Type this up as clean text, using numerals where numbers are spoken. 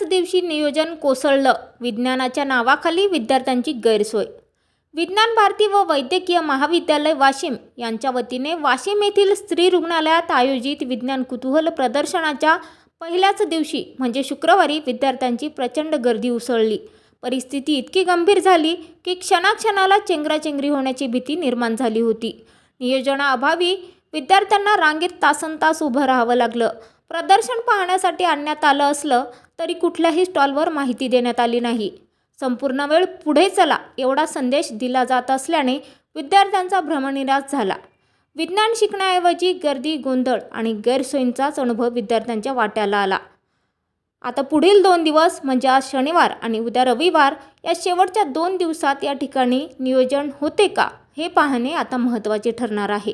दिवशी नियोजन कोसळलं. विज्ञानाच्या नावाखाली विद्यार्थ्यांची गैरसोय. विज्ञान भारती व वैद्यकीय महाविद्यालय वाशिम यांच्या वतीने वाशिम येथील स्त्री रुग्णालयात आयोजित विज्ञान कुतूहल प्रदर्शनाच्या पहिल्याच दिवशी म्हणजे शुक्रवारी विद्यार्थ्यांची प्रचंड गर्दी उसळली. परिस्थिती इतकी गंभीर झाली की क्षणाक्षणाला चेंगराचेंगरी होण्याची भीती निर्माण झाली होती. नियोजनाअभावी विद्यार्थ्यांना रांगेत तासनतास उभं राहावं लागलं. प्रदर्शन पाहण्यासाठी आणण्यात आलं असलं तरी कुठल्याही स्टॉलवर माहिती देण्यात आली नाही. संपूर्ण वेळ पुढे चला एवढा संदेश दिला जात असल्याने विद्यार्थ्यांचा भ्रमनिरास झाला. विज्ञान शिकण्याऐवजी गर्दी, गोंधळ आणि गैरसोयींचाच अनुभव विद्यार्थ्यांच्या वाट्याला आला. आता पुढील 2 दिवस म्हणजे आज शनिवार आणि उद्या रविवार या शेवटच्या 2 दिवसात या ठिकाणी नियोजन होते का हे पाहणे आता महत्त्वाचे ठरणार आहे.